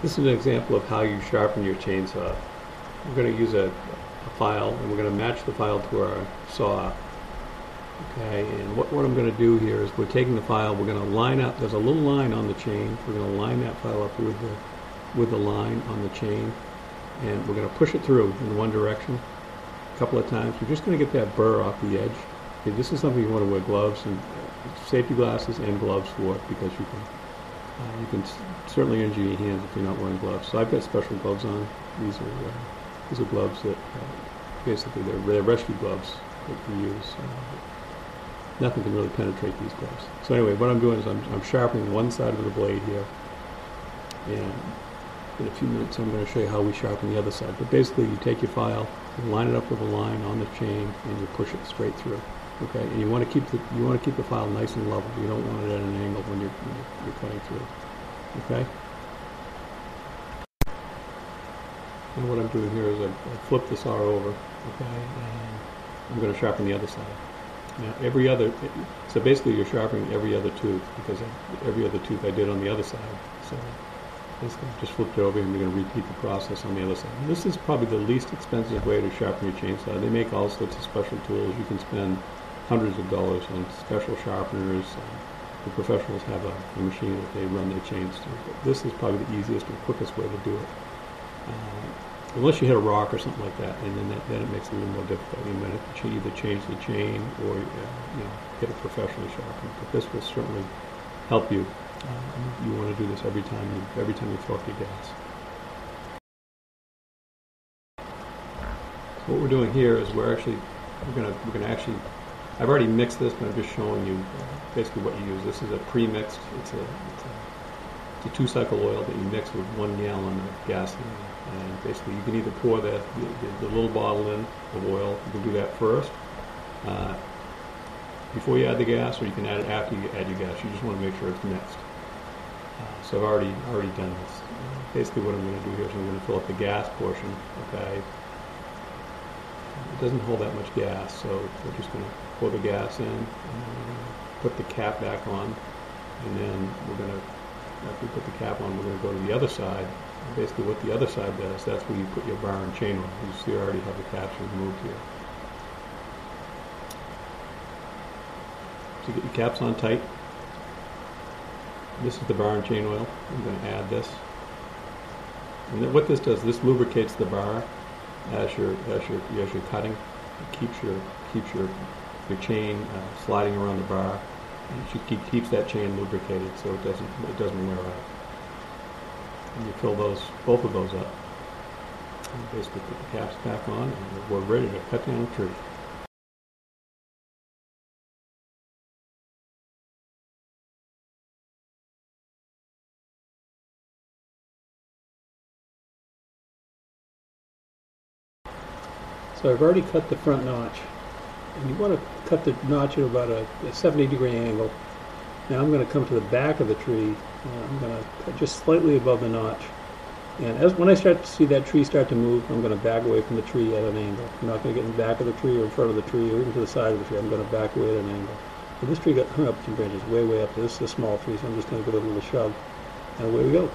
This is an example of how you sharpen your chainsaw. We're going to use a file, and we're going to match the file to our saw. Okay, and what I'm going to do here is we're taking the file, we're going to line up, there's a little line on the chain, we're going to line that file up with the line on the chain, and we're going to push it through in one direction a couple of times. We're just going to get that burr off the edge. Okay, this is something you want to wear gloves and safety glasses and gloves for, because you can certainly injure your hands if you're not wearing gloves. So I've got special gloves on. These are gloves that basically they're rescue gloves that you use. Nothing can really penetrate these gloves. So anyway, what I'm doing is I'm sharpening one side of the blade here, and in a few minutes I'm going to show you how we sharpen the other side. But basically, you take your file, you line it up with a line on the chain, and you push it straight through. Okay, and you want to keep the file nice and level. You don't want it at an angle when you're cutting through. Okay. And what I'm doing here is I flip the saw over. Okay, and I'm going to sharpen the other side. Now so basically you're sharpening every other tooth, because every other tooth I did on the other side. So basically just flipped it over, and you're going to repeat the process on the other side. And this is probably the least expensive way to sharpen your chainsaw. They make all sorts of special tools. You can spend hundreds of dollars on special sharpeners. The professionals have a machine that they run their chains through. But this is probably the easiest and quickest way to do it. Unless you hit a rock or something like that, and then it makes it a little more difficult. You might have to either change the chain or get it professionally sharpened. But this will certainly help you. You want to do this every time you throw up your gas. So what we're doing here is we're gonna actually. I've already mixed this, but I'm just showing you basically what you use. This is a pre-mixed. It's a 2-cycle oil that you mix with 1 gallon of gasoline. And basically, you can either pour the little bottle in of oil. You can do that first before you add the gas, or you can add it after you add your gas. You just want to make sure it's mixed. So I've already done this. Basically, what I'm going to do here is I'm going to fill up the gas portion. Okay. It doesn't hold that much gas, so we're just going to pour the gas in, and then we're going to put the cap back on, and then after we put the cap on, we're going to go to the other side. And basically what the other side does, that's where you put your bar and chain on. You see I already have the caps removed here. So get your caps on tight. This is the bar and chain oil. I'm going to add this. And then what this does, this lubricates the bar as you're cutting. It keeps your chain sliding around the bar. It keeps that chain lubricated so it doesn't wear out. And you fill both of those up. And basically put the caps back on, and we're ready to cut down a tree. So I've already cut the front notch. And you want to cut the notch at about a 70-degree angle. Now I'm going to come to the back of the tree, and I'm going to cut just slightly above the notch. And when I start to see that tree start to move, I'm going to back away from the tree at an angle. I'm not going to get in the back of the tree or in front of the tree or even to the side of the tree. I'm going to back away at an angle. So this tree got hung up some branches way up. This is a small tree, so I'm just going to give it a little shove. And away we go.